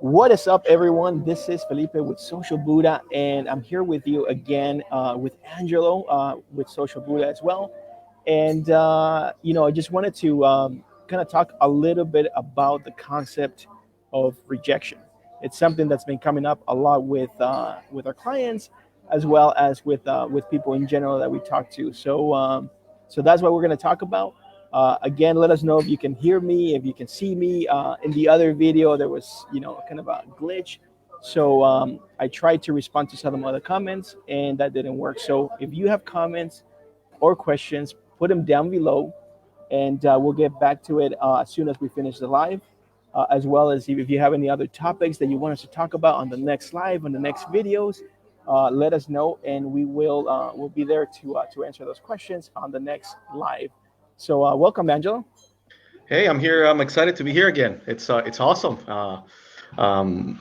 What is up, everyone? This is Felipe with Social Buddha, and I'm here with you again with Angelo with Social Buddha as well. And I just wanted to kind of talk a little bit about the concept of rejection. It's something that's been coming up a lot with our clients, as well as with people in general that we talk to. So that's what we're going to talk about. Again, let us know if you can hear me, if you can see me. In the other video, there was, kind of a glitch. So I tried to respond to some other comments, and that didn't work. So if you have comments or questions, put them down below, and we'll get back to it as soon as we finish the live. As well as if you have any other topics that you want us to talk about on the next live, on the next videos, let us know, and we'll be there to answer those questions on the next live. So welcome, Angelo. Hey, I'm here. I'm excited to be here again. It's awesome.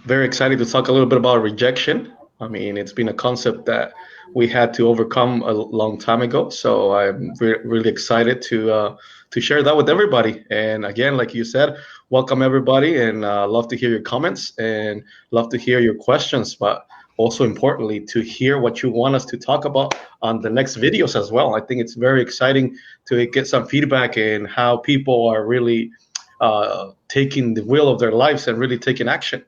Very excited to talk a little bit about rejection. I mean, it's been a concept that we had to overcome a long time ago. So I'm really excited to share that with everybody. And again, like you said, welcome everybody, and love to hear your comments and love to hear your questions. But also importantly, to hear what you want us to talk about on the next videos as well. I think it's very exciting to get some feedback and how people are really taking the wheel of their lives and really taking action.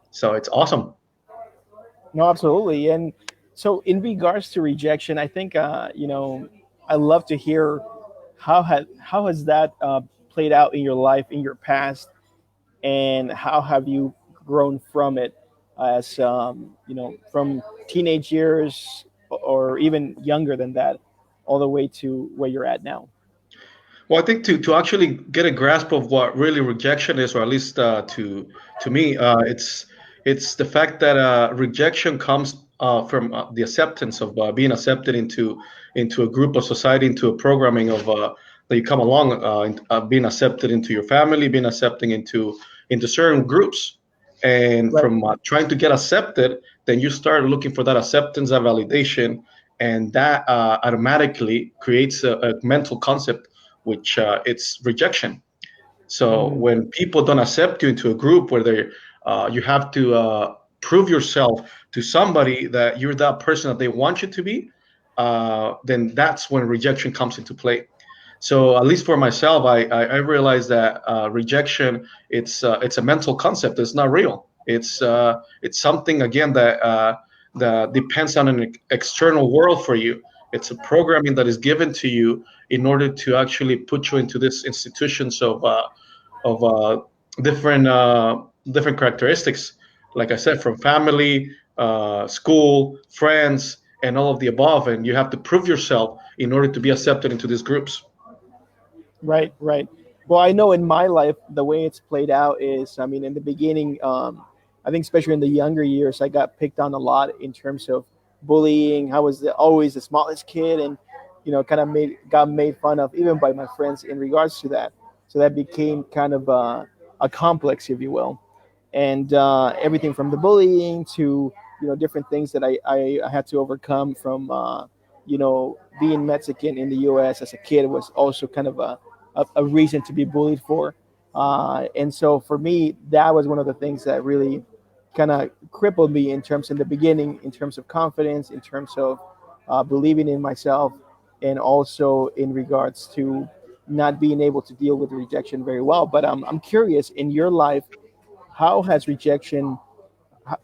So it's awesome. No, absolutely. And so, in regards to rejection, I think I love to hear how has that played out in your life in your past, and how have you grown from it as from teenage years or even younger than that, all the way to where you're at now. Well, I think to actually get a grasp of what really rejection is, or at least to me, it's the fact that rejection comes from the acceptance of being accepted into a group of society, into a programming of that you come along, being accepted into your family, being accepting into certain groups, and Right. from trying to get accepted, then you start looking for that acceptance, that validation, and that automatically creates a mental concept which it's rejection. So Mm, when people don't accept you into a group where you have to prove yourself to somebody that you're that person that they want you to be, then that's when rejection comes into play. So at least for myself, I realized that rejection it's a mental concept. It's not real. It's something again that depends on an external world for you. It's a programming that is given to you in order to actually put you into these institutions of different different characteristics. Like I said, from family, school, friends, and all of the above, and you have to prove yourself in order to be accepted into these groups. right, right. Well, I know in my life the way it's played out is, I mean, in the beginning, I think especially in the younger years, I got picked on a lot in terms of bullying. I was always the smallest kid, and kind of got made fun of even by my friends in regards to that. So that became kind of a complex, if you will, and everything from the bullying to different things that I had to overcome from being Mexican in the U.S. as a kid was also kind of a reason to be bullied for. And so for me, that was one of the things that really kind of crippled me in terms in the beginning, in terms of confidence, in terms of believing in myself, and also in regards to not being able to deal with rejection very well. But I'm curious, in your life, how has rejection,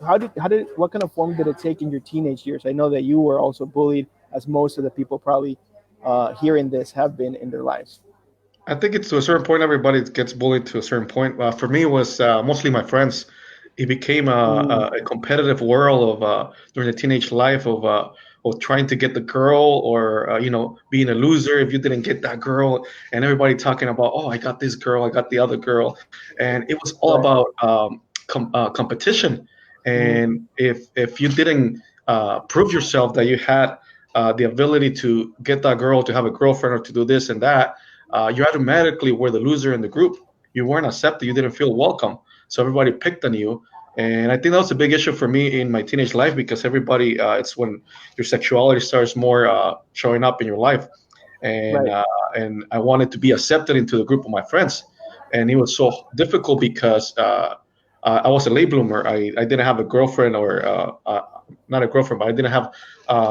how did what kind of form did it take in your teenage years? I know that you were also bullied, as most of the people probably hearing this have been in their lives. I think it's to a certain point. Everybody gets bullied to a certain point. For me, it was mostly my friends. It became Mm, a competitive world of during the teenage life of trying to get the girl, or being a loser if you didn't get that girl, and everybody talking about, oh, I got this girl, I got the other girl, and it was all right. about competition. Mm, And if you didn't prove yourself that you had the ability to get that girl, to have a girlfriend, or to do this and that, you automatically were the loser in the group. You weren't accepted. You didn't feel welcome. So everybody picked on you. And I think that was a big issue for me in my teenage life, because everybody, it's when your sexuality starts more showing up in your life. And, right. uh, and I wanted to be accepted into the group of my friends. And it was so difficult because I was a late bloomer. I didn't have a girlfriend or not a girlfriend, but I didn't have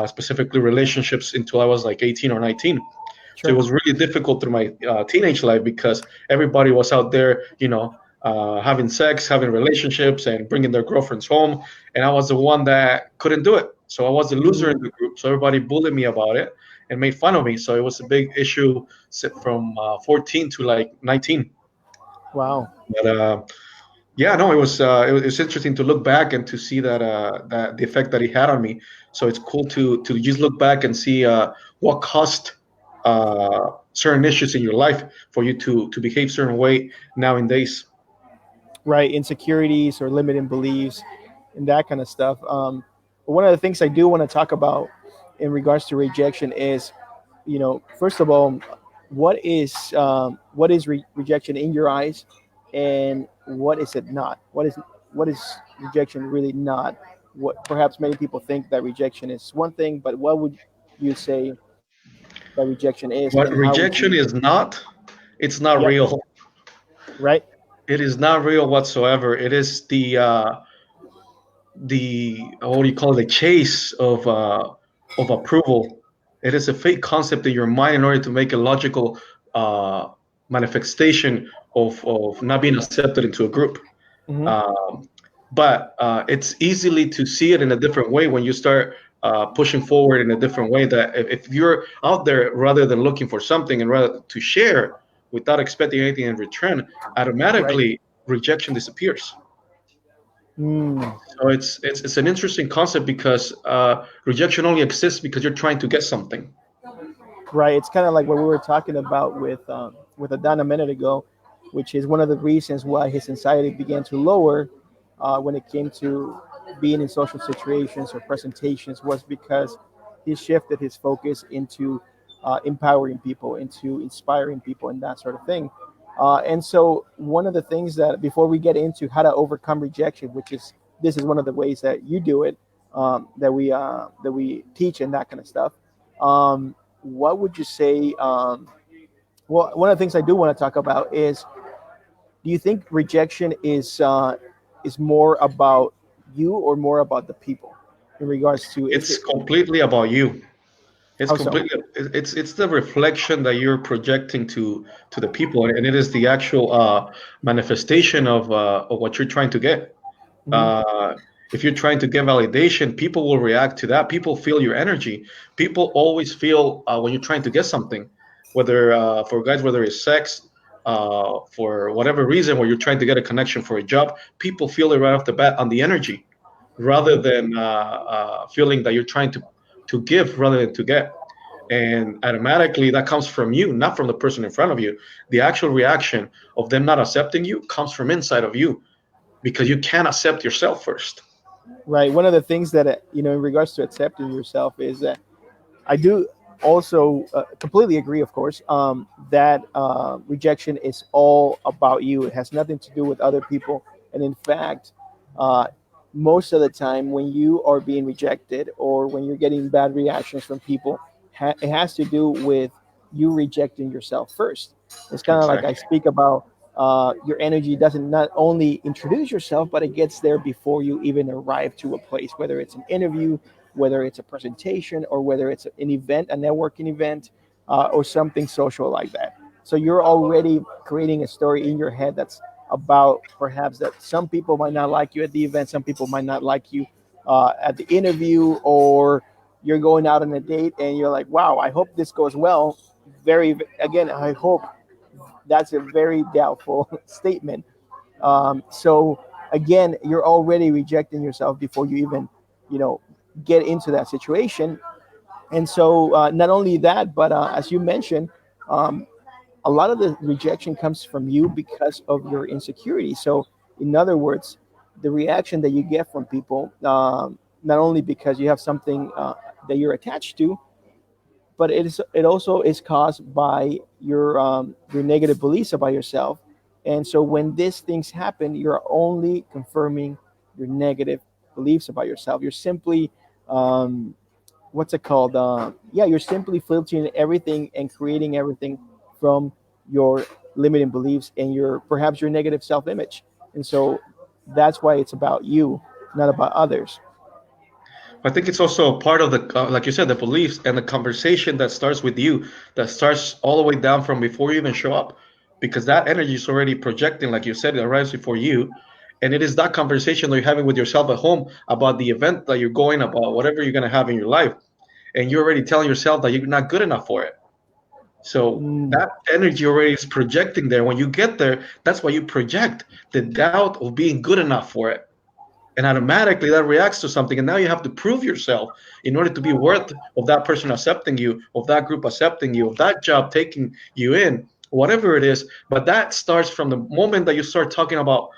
specifically relationships until I was like 18 or 19. So it Sure. was really difficult through my teenage life because everybody was out there, having sex, having relationships, and bringing their girlfriends home, and I was the one that couldn't do it. So I was the loser in Mm, the group. So everybody bullied me about it and made fun of me. So it was a big issue from 14 to like 19. wow. But yeah, no, it was interesting to look back and to see that the effect that it had on me. So it's cool to just look back and see what caused certain issues in your life for you to behave certain way nowadays. Right, insecurities or limiting beliefs and that kind of stuff. But one of the things I do want to talk about in regards to rejection is, first of all, what is rejection in your eyes, and what is it not? What is rejection really not? What perhaps many people think that rejection is one thing, but what would you say that rejection is, and What how would you? rejection is not, it's not Yep. real. Right. It is not real whatsoever. It is the what do you call it, the chase of approval. It is a fake concept in your mind in order to make a logical uh, manifestation of not being accepted into a group. Hmm. Um, but it's easily to see it in a different way when you start pushing forward in a different way. That if you're out there rather than looking for something and rather to share without expecting anything in return, Right. automatically rejection disappears. Mm. So it's an interesting concept because rejection only exists because you're trying to get something. Right. It's kind of like what we were talking about with Adan a minute ago, which is one of the reasons why his anxiety began to lower when it came to being in social situations or presentations, was because he shifted his focus into empowering people, into inspiring people, and that sort of thing. And so, one of the things that, before we get into how to overcome rejection, which is, this is one of the ways that you do it, that we teach and that kind of stuff. What would you say? Well, one of the things I do want to talk about is, do you think rejection is more about you or more about the people in regards to, is It's it, completely about you. It's how so? completely it's the reflection that you're projecting to the people, and it is the actual manifestation of what you're trying to get. Hmm. Uh, if you're trying to get validation, people will react to that. People feel your energy. People always feel when you're trying to get something, whether for guys, whether it's sex, for whatever reason, where you're trying to get a connection for a job, people feel it right off the bat on the energy, rather Hmm. than feeling that you're trying to give rather than to get. And automatically that comes from you, not from the person in front of you. The actual reaction of them not accepting you comes from inside of you because you can't accept yourself first. Right. One of the things that, in regards to accepting yourself, is that I do also completely agree, of course, that rejection is all about you. It has nothing to do with other people. And in fact, uh, most of the time when you are being rejected or when you're getting bad reactions from people, it has to do with you rejecting yourself first. It's kind of like I Exactly. speak about, your energy doesn't not only introduce yourself, but it gets there before you even arrive to a place, whether it's an interview, whether it's a presentation, or whether it's an event, a networking event, or something social like that. So you're already creating a story in your head that's about, perhaps, that some people might not like you at the event, some people might not like you at the interview, or you're going out on a date and you're like, wow, I hope this goes well. Very, again, I hope, that's a very doubtful statement. So again, you're already rejecting yourself before you even, you know, get into that situation. And so, not only that, but as you mentioned, um, a lot of the rejection comes from you because of your insecurity. So, in other words, the reaction that you get from people, not only because you have something that you're attached to, but it also is caused by your negative beliefs about yourself. And so when these things happen, you're only confirming your negative beliefs about yourself. You're simply, um, what's it called? Yeah, you're simply filtering everything and creating everything from your limiting beliefs and your, perhaps, your negative self-image. And so That's why it's about you, not about others. I think it's also a part of the, like you said, the beliefs and the conversation that starts with you, that starts all the way down from before you even show up, because that energy is already projecting, like you said, it arrives before you, and it is that conversation that you're having with yourself at home about the event that you're going about, whatever you're going to have in your life, and you're already telling yourself that you're not good enough for it. So Mm, that energy already is projecting there. When you get there, that's why you project the doubt of being good enough for it, and automatically that reacts to something, and now you have to prove yourself in order to be worth of that person accepting you, of that group accepting you, of that job taking you in, whatever it is. But that starts from the moment that you start talking about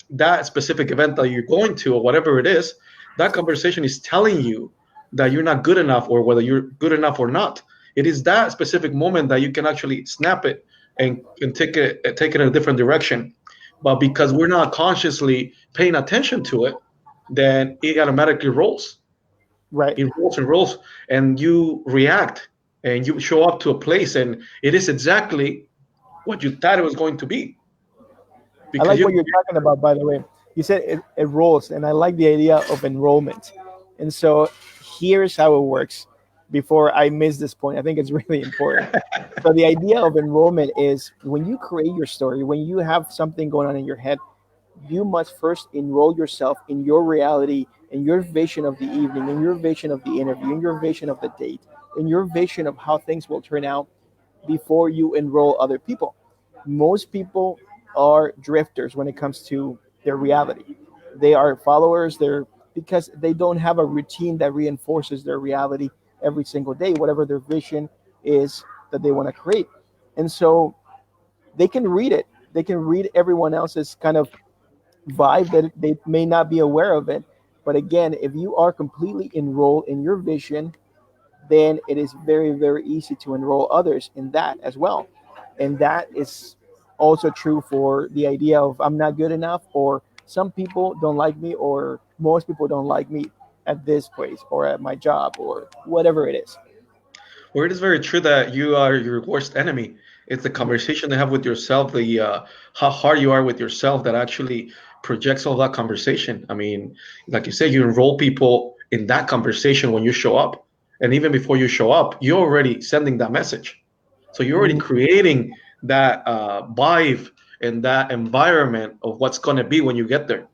that specific event that you're going to, or whatever it is. That conversation is telling you that you're not good enough, or whether you're good enough or not. It is that specific moment that you can actually snap it and take it in a different direction. But because we're not consciously paying attention to it, then it automatically rolls. right. It rolls and rolls, and you react and you show up to a place, and it is exactly what you thought it was going to be. I Because like you, what you're talking about, by the way. You said it rolls, and I like the idea of enrollment. And so here's how it works before I miss this point. I think it's really important. So the idea of enrollment is when you create your story, when you have something going on in your head, you must first enroll yourself in your reality, in your vision of the evening, in your vision of the interview, in your vision of the date, in your vision of how things will turn out before you enroll other people. Most people are drifters when it comes to their reality. They are followers, they're because they don't have a routine that reinforces their reality every single day, whatever their vision is that they want to create. And so they can read it. They can read everyone else's kind of vibe that they may not be aware of it. But again, if you are completely enrolled in your vision, then it is very, very easy to enroll others in that as well. And that is also true for the idea of I'm not good enough, or some people don't like me, or most people don't like me at this place, or at my job, or whatever it is. or it is very true that you are your worst enemy. It's the conversation you have with yourself, the how hard you are with yourself that actually projects all that conversation. I mean, like you said, you enroll people in that conversation when you show up, and even before you show up, you're already sending that message. So you're already Mm, creating that vibe and that environment of what's going to be when you get there.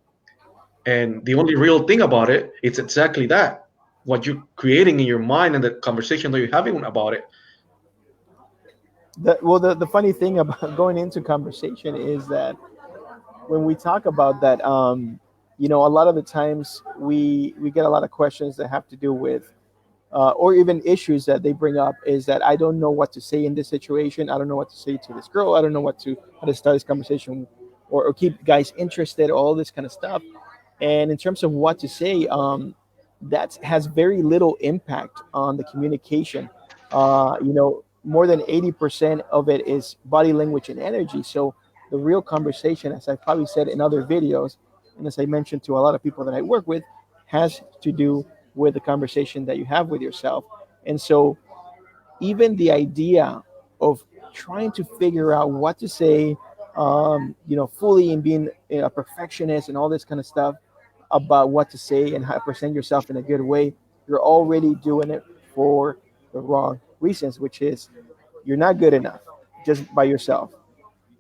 And the only real thing about it, it's exactly that. What you're creating in your mind and the conversation that you're having about it. the funny thing about going into conversation is that when we talk about that, a lot of the times we get a lot of questions that have to do with or even issues that they bring up is that I don't know what to say in this situation. I don't know what to say to this girl. I don't know how to start this conversation, or keep guys interested. All this kind of stuff. And in terms of what to say, that has very little impact on the communication. More than 80% of it is body language and energy. So the real conversation, as I probably said in other videos, and as I mentioned to a lot of people that I work with, has to do with the conversation that you have with yourself. And so even the idea of trying to figure out what to say, fully, and being a perfectionist and all this kind of stuff about what to say and how to present yourself in a good way, you're already doing it for the wrong reasons, which is you're not good enough just by yourself.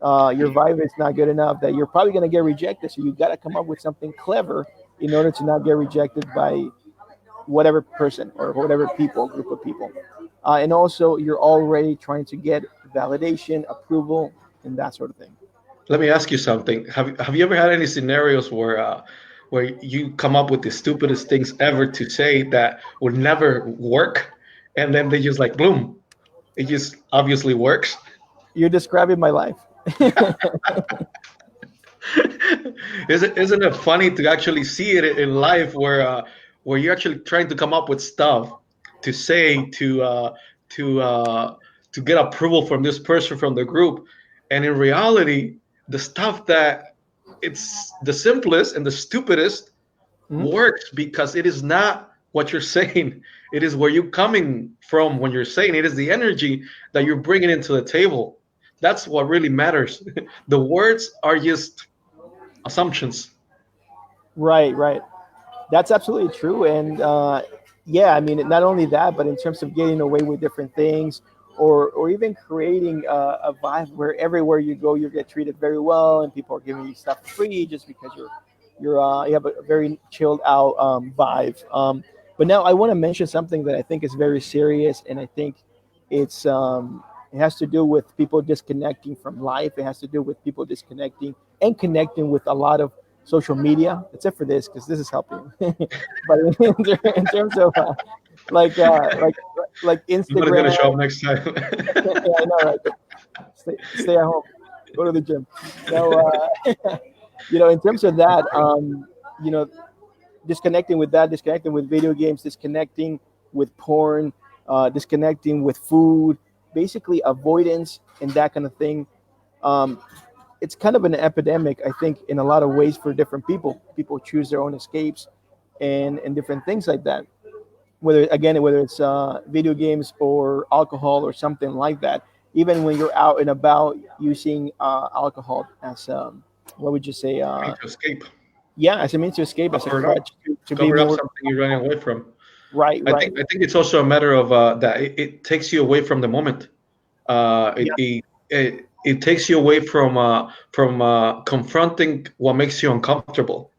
Your vibe is not good enough, that you're probably going to get rejected. So you got to come up with something clever in order to not get rejected by whatever person or whatever people, group of people. And also, you're already trying to get validation, approval, and that sort of thing. Let me ask you something. Have you ever had any scenarios where you come up with the stupidest things ever to say that would never work, and then they just like boom, it just obviously works? You're describing my life. Isn't it funny to actually see it in life where you're actually trying to come up with stuff to say to to get approval from this person from the group, and in reality, the stuff that it's the simplest and the stupidest Mhm. works because it is not what you're saying. It is where you're coming from when you're saying it is the energy that you're bringing into the table. That's what really matters. The words are just assumptions. Right, right. That's absolutely true. And yeah, I mean, not only that, but in terms of getting away with different things, or even creating a vibe where everywhere you go, you get treated very well, and people are giving you stuff free just because you have a very chilled out vibe. But now I want to mention something that I think is very serious, and I think it's it has to do with people disconnecting from life. It has to do with people disconnecting and connecting with a lot of social media, except for this because this is helping. But in terms of like uh, like like Nobody's gonna show Instagram, up next time. yeah, I know, right? Stay at home, go to the gym. No, in terms of that, you know, disconnecting with that, disconnecting with video games, disconnecting with porn, disconnecting with food, basically avoidance and that kind of thing. Um, it's kind of an epidemic, I think, in a lot of ways for different people. People choose their own escapes and different things like that. Whether it's video games or alcohol or something like that. Even when you're out and about using alcohol as what would you say? Trying to escape, Yeah, as a means to escape, as a cover it up, crutch to be cover up more something you're running away from. right, right. I think it's also a matter of that it takes you away from the moment. Uh, it, Yeah. it it takes you away from confronting what makes you uncomfortable,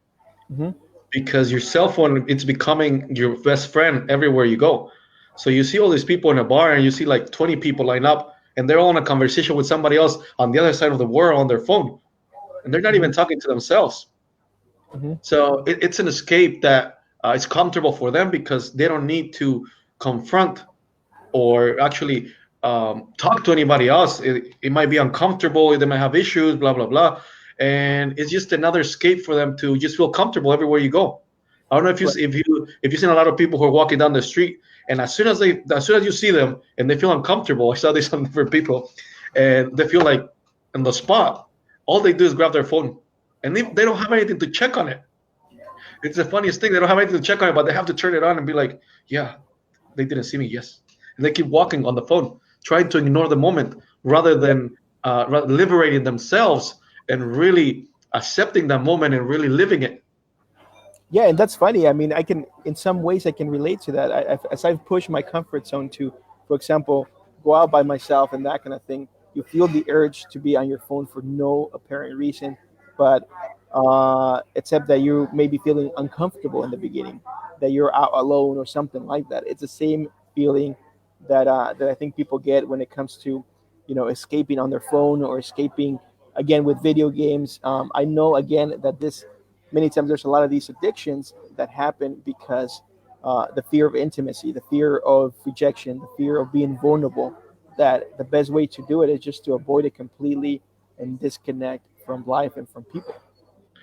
Hmm. because your cell phone, it's becoming your best friend everywhere you go. So you see all these people in a bar and you see like 20 people line up and they're all in a conversation with somebody else on the other side of the world on their phone, and they're not Hmm. even talking to themselves. Hmm. So it's an escape that is comfortable for them because they don't need to confront or actually talk to anybody else. It might be uncomfortable, they might have issues, blah blah blah, and it's just another escape for them to just feel comfortable everywhere you go. I don't know Right. if you've seen a lot of people who are walking down the street, and as soon as you see them and they feel uncomfortable. I saw this on different people, and they feel like in the spot, all they do is grab their phone, and they don't have anything to check on it. It's the funniest thing. They don't have anything to check on it, but they have to turn it on and be like, yeah, they didn't see me. Yes, and they keep walking on the phone, trying to ignore the moment rather Yeah. than liberating themselves and really accepting that moment and really living it. Yeah, and that's funny. I mean, I can, in some ways, I can relate to that. As I've pushed my comfort zone to, for example, go out by myself and that kind of thing, you feel the urge to be on your phone for no apparent reason, but except that you may be feeling uncomfortable in the beginning, that you're out alone or something like that. It's the same feeling that I think people get when it comes to, escaping on their phone or escaping again with video games. I know again that this many times there's a lot of these addictions that happen because the fear of intimacy, the fear of rejection, the fear of being vulnerable. That the best way to do it is just to avoid it completely and disconnect from life and from people.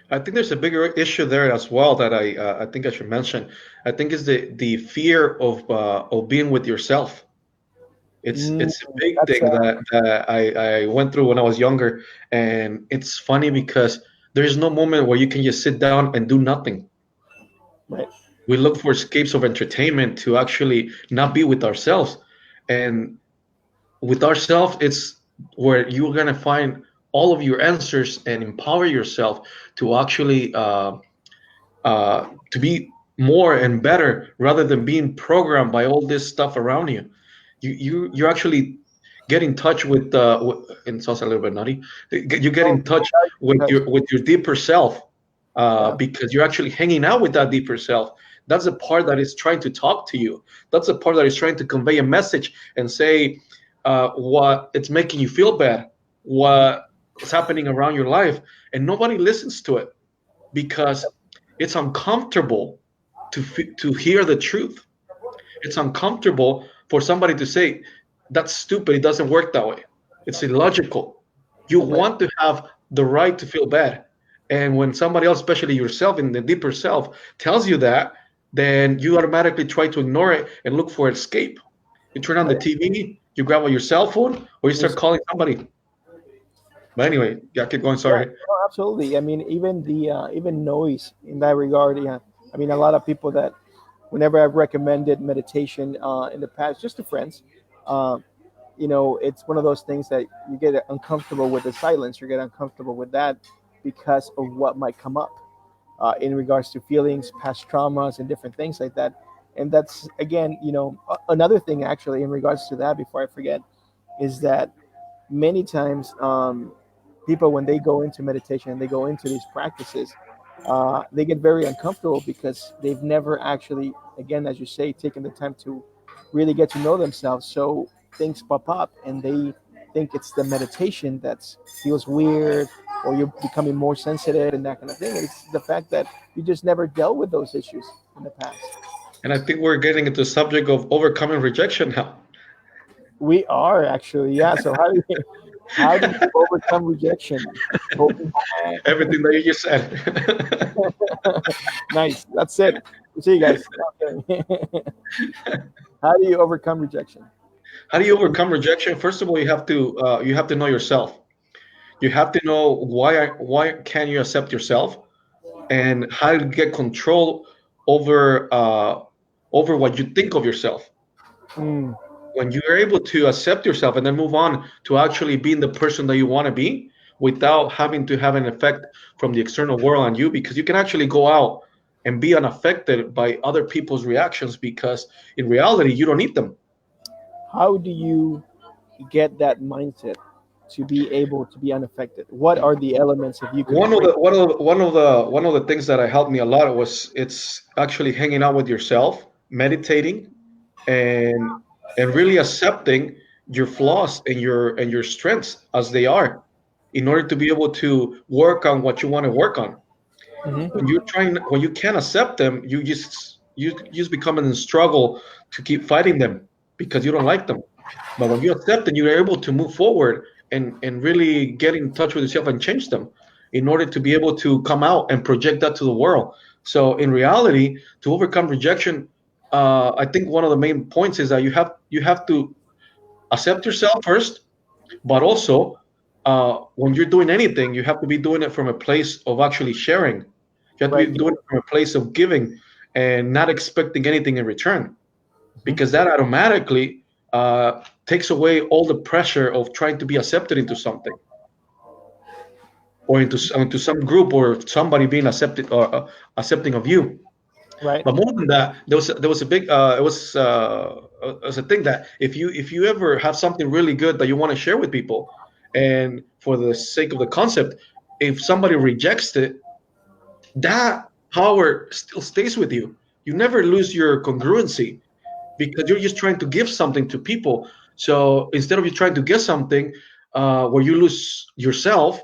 I think there's a bigger issue there as well that I think I should mention. I think is the fear of being with yourself. Mm, It's a big that's thing that I went through when I was younger, and it's funny because there's no moment where you can just sit down and do nothing. right. We look for escapes of entertainment to actually not be with ourselves, and with ourselves, it's where you're gonna find all of your answers and empower yourself to actually to be more and better rather than being programmed by all this stuff around you. You actually get in touch with and it sounds a little bit nutty. You get Oh, in touch because with your deeper self yeah, because you're actually hanging out with that deeper self. That's the part that is trying to talk to you. That's the part that is trying to convey a message and say what it's making you feel bad, what's happening around your life, and nobody listens to it because it's uncomfortable to hear the truth. It's uncomfortable for somebody to say that's stupid. It doesn't work that way. It's illogical. You right. want to have the right to feel bad, and when somebody else, especially yourself in the deeper self, tells you that, then you automatically try to ignore it and look for escape. You turn on the Right. TV, you grab on your cell phone, or you start There's calling somebody. But anyway, yeah, keep going. Yeah, Sorry. no, absolutely. I mean, even the even noise in that regard. Yeah, I mean, a lot of people that whenever I've recommended meditation in the past, just to friends, um, it's one of those things that you get uncomfortable with the silence. You get uncomfortable with that because of what might come up. in regards to feelings, past traumas, and different things like that. And that's again, another thing actually in regards to that. Before I forget, is that many times people when they go into meditation and they go into these practices, they get very uncomfortable because they've never actually, again, as you say, taken the time to really get to know themselves. So things pop up and they think it's the meditation that feels weird, or you're becoming more sensitive and that kind of thing. It's the fact that you just never dealt with those issues in the past. And I think we're getting into the subject of overcoming rejection now. We are actually, yeah. So how do you overcome rejection? Hoping- Everything that you just said. nice. That's it. See you guys. Okay. How do you overcome rejection? How do you overcome rejection? First of all, you have to know yourself. You have to know why can you accept yourself, and how to get control over over what you think of yourself. Mm, When you are able to accept yourself and then move on to actually being the person that you want to be without having to have an effect from the external world on you, because you can actually go out and be unaffected by other people's reactions, because in reality you don't need them. how do you get that mindset to be able to be unaffected? What are the elements if you could One of break? the one of the things that I helped me a lot was it's actually hanging out with yourself, meditating, and really accepting your flaws and your strengths as they are, in order to be able to work on what you want to work on. Hmm. When you can't accept them, you just become in a struggle to keep fighting them because you don't like them. But when you accept them, you're able to move forward and really get in touch with yourself and change them in order to be able to come out and project that to the world. So in reality, to overcome rejection, I think one of the main points is that you have to accept yourself first, but also when you're doing anything, you have to be doing it from a place of actually sharing. You have to be Right. doing it from a place of giving and not expecting anything in return, Hmm. because that automatically takes away all the pressure of trying to be accepted into something, or into some group, or somebody being accepted or accepting of you. Right. But more than that, there was a big it was a thing that if you ever have something really good that you want to share with people, and for the sake of the concept, if somebody rejects it, that power still stays with you. You never lose your congruency, because you're just trying to give something to people. So instead of you trying to get something where you lose yourself,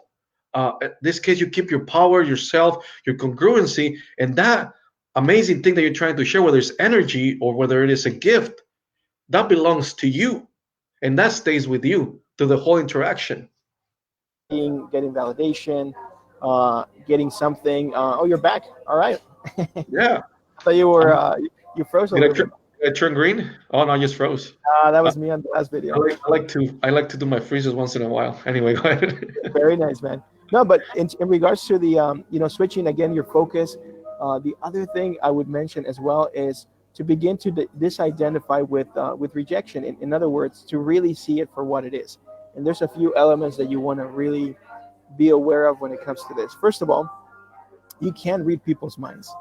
in this case, you keep your power, yourself, your congruency, and that amazing thing that you're trying to share, whether it's energy or whether it is a gift, that belongs to you, and that stays with you through the whole interaction. Getting validation, getting something. Oh, you're back. All right. I Yeah. thought you Um, were you froze a did I, little bit. turn, did I turn green? Oh no, I just froze. That Uh, was me on the last I video. like, I like to I like to do my freezes once in a while. Anyway, go ahead. Very nice, man. No, but in regards to the switching again your focus, the other thing I would mention as well is to begin to disidentify with rejection. In other words, to really see it for what it is. And there's a few elements that you want to really be aware of when it comes to this. First of all, you can read people's minds.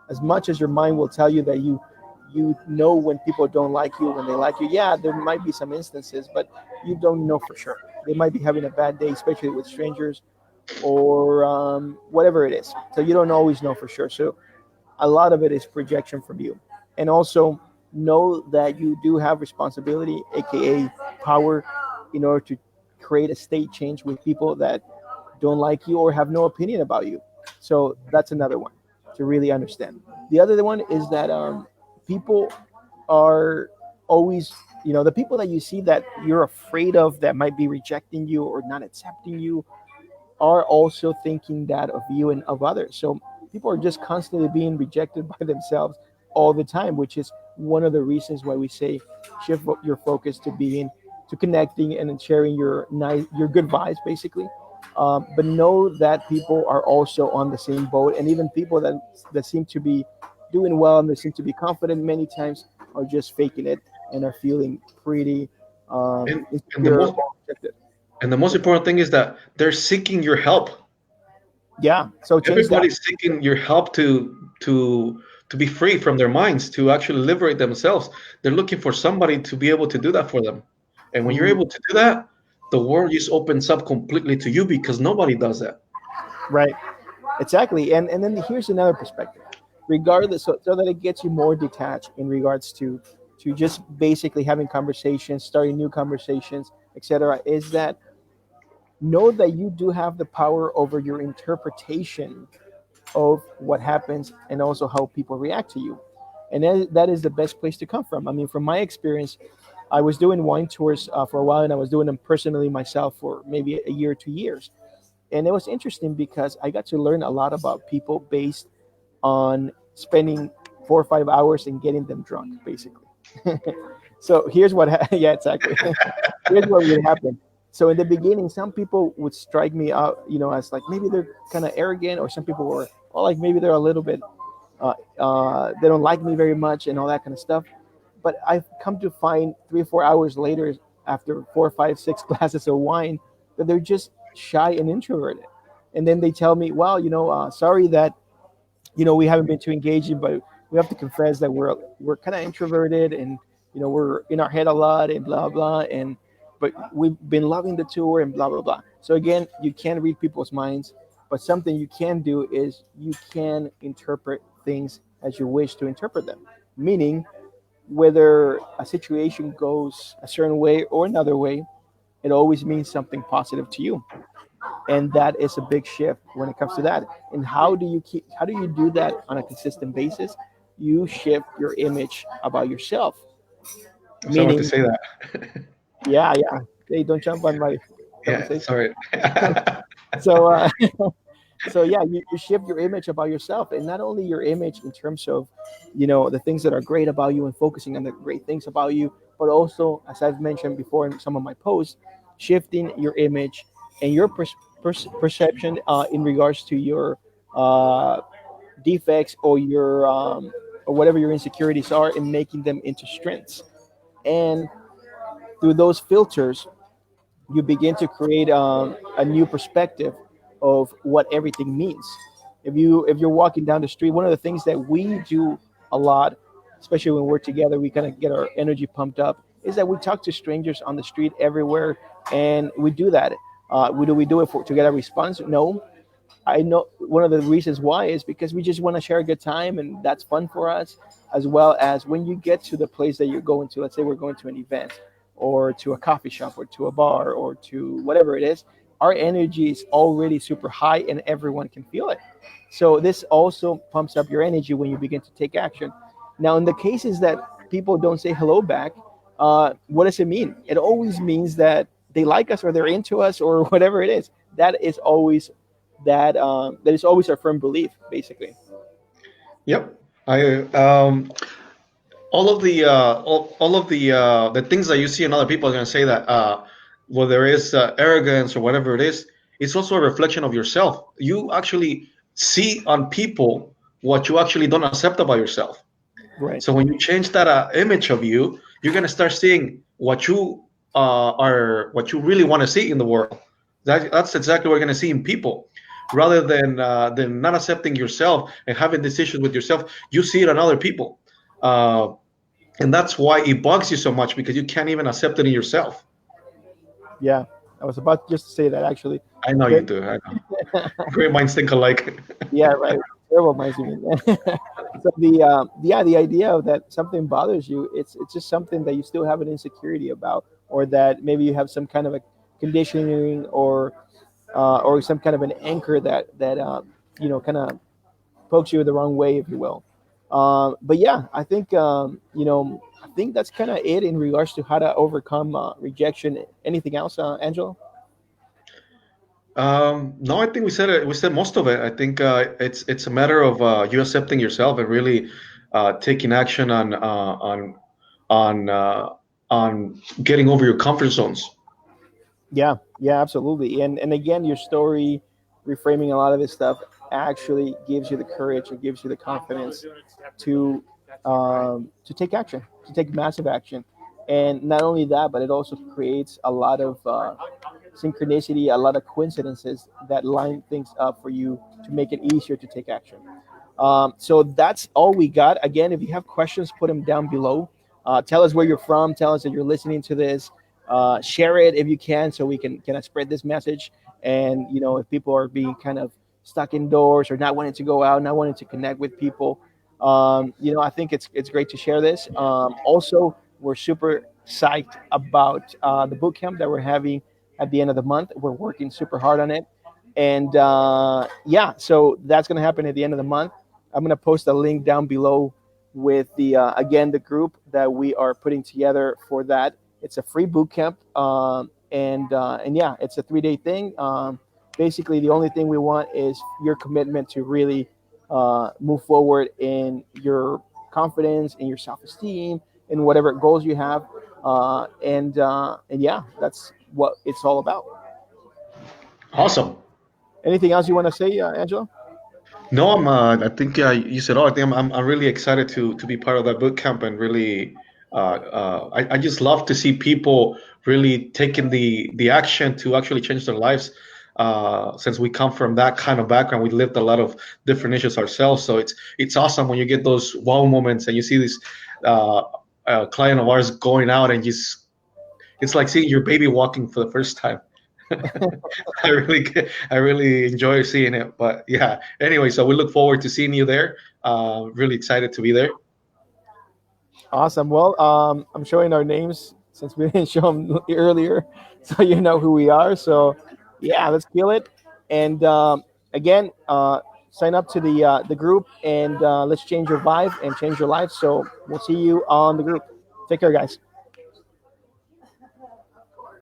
As much as your mind will tell you that you know when people don't like you, when they like you, yeah, there might be some instances, but you don't know for sure. They might be having a bad day, especially with strangers, or whatever it is. So you don't always know for sure. So a lot of it is projection from you. And also know that you do have responsibility, aka power, in order to create a state change with people that don't like you or have no opinion about you. So that's another one to really understand. The other one is that people are always, the people that you see that you're afraid of that might be rejecting you or not accepting you are also thinking that of you and of others. So people are just constantly being rejected by themselves all the time, which is one of the reasons why we say shift your focus to being to connecting and sharing your nice your good vibes basically. But know that people are also on the same boat, and even people that seem to be doing well and they seem to be confident many times are just faking it and are feeling pretty and and the insecure most or rejected. and the most important thing is that they're seeking your help. Yeah. So change that. Everybody's seeking your help to be free from their minds, to actually liberate themselves. They're looking for somebody to be able to do that for them. And when you're Mm, able to do that, the world just opens up completely to you because nobody does that. right. Exactly. And then here's another perspective. Regardless, so that it gets you more detached in regards to just basically having conversations, starting new conversations, etc. Is that know that you do have the power over your interpretation of what happens and also how people react to you. And that is the best place to come from. I mean, from my experience, I was doing wine tours for a while, and I was doing them personally myself for maybe a year or 2 years. And it was interesting because I got to learn a lot about people based on spending 4 or 5 hours and getting them drunk, basically. So here's what, yeah, exactly. Here's what would happen. So in the beginning, some people would strike me out, as like maybe they're kind of arrogant, or some people were, or like maybe they're a little bit, they don't like me very much and all that kind of stuff. But I've come to find 3 or 4 hours later, after 4, 5, 6 glasses of wine, that they're just shy and introverted. And then they tell me, well, sorry that we haven't been too engaging, but we have to confess that we're kind of introverted, and we're in our head a lot and blah blah, and but we've been loving the tour and blah blah blah. So again, you can't read people's minds, but something you can do is you can interpret things as you wish to interpret them. Meaning, whether a situation goes a certain way or another way, it always means something positive to you, and that is a big shift when it comes to that. And how do you do that on a consistent basis? You shift your image about yourself. So I want to Meaning, say that. yeah, yeah, hey, don't jump on my Yeah, conversation. sorry. So so yeah, you shift your image about yourself, and not only your image in terms of the things that are great about you and focusing on the great things about you, but also, as I've mentioned before in some of my posts, shifting your image and your perception in regards to your uh, defects, or your or whatever your insecurities are, and making them into strengths. And through those filters, you begin to create a new perspective of what everything means. If you're walking down the street, one of the things that we do a lot, especially when we're together, we kind of get our energy pumped up, is that we talk to strangers on the street everywhere, and we do that. We do it to get a response? No, I know one of the reasons why is because we just want to share a good time, and that's fun for us. As well as when you get to the place that you're going to, let's say we're going to an event, or to a coffee shop, or to a bar, or to whatever it is, our energy is already super high and everyone can feel it. So this also pumps up your energy when you begin to take action. Now, in the cases that people don't say hello back, what does it mean? It always means that they like us, or they're into us, or whatever it is. That is always our firm belief, basically. Yep. I all of all of the things that you see in other people are going to say that whether there is arrogance or whatever it is, it's also a reflection of yourself. You actually see on people what you actually don't accept about yourself. Right. So when you change that image of you, you're going to start seeing what you really want to see in the world. That's exactly what you're going to see in people. Rather than not accepting yourself and having decisions with yourself, you see it on other people. Uh, and that's why it bugs you so much because you can't even accept it in yourself. Yeah, I was about just to say that, actually. I know you That- do. I know. Great minds think alike. yeah, right. Terrible minds, you mean. So the idea of that something bothers you, it's just something that you still have an insecurity about, or that maybe you have some kind of a conditioning, or some kind of an anchor that kind of pokes you the wrong way, if you will. But yeah, I think that's kind of it in regards to how to overcome rejection. Anything else, Angelo? No, I think we said it. We said most of it. I think it's a matter of you accepting yourself and really taking action on on getting over your comfort zones. Yeah, yeah, absolutely. And again, your story, reframing a lot of this stuff, actually gives you the courage, and gives you the confidence to take action, to take massive action. And not only that, but it also creates a lot of synchronicity, a lot of coincidences that line things up for you to make it easier to take action. So that's all we got. Again, if you have questions, put them down below. Tell us where you're from. Tell us that you're listening to this. Share it if you can, so we can kind of spread this message. And if people are being kind of stuck indoors or not wanting to go out, not wanting to connect with people, I think it's great to share this. Also, we're super psyched about the boot camp that we're having at the end of the month. We're working super hard on it, and yeah, so that's going to happen at the end of the month. I'm going to post a link down below with the again the group that we are putting together for that. It's a free boot camp, and yeah, it's a 3 day thing. Basically, the only thing we want is your commitment to really move forward in your confidence, in your self-esteem, in whatever goals you have, and yeah, that's what it's all about. Awesome. Anything else you want to say, Angelo? No, I think you said all. I think I'm really excited to be part of that boot camp and really, I just love to see people really taking the action to actually change their lives. Since we come from that kind of background, we lived a lot of different issues ourselves. So it's awesome when you get those wow moments and you see this uh, client of ours going out and just it's like seeing your baby walking for the first time. I really enjoy seeing it. But yeah, anyway, so we look forward to seeing you there. Really excited to be there. Awesome. Well, I'm showing our names since we didn't show them earlier, so you know who we are. So, yeah, let's kill it. And again, sign up to the group, and let's change your vibe and change your life. So we'll see you on the group. Take care, guys.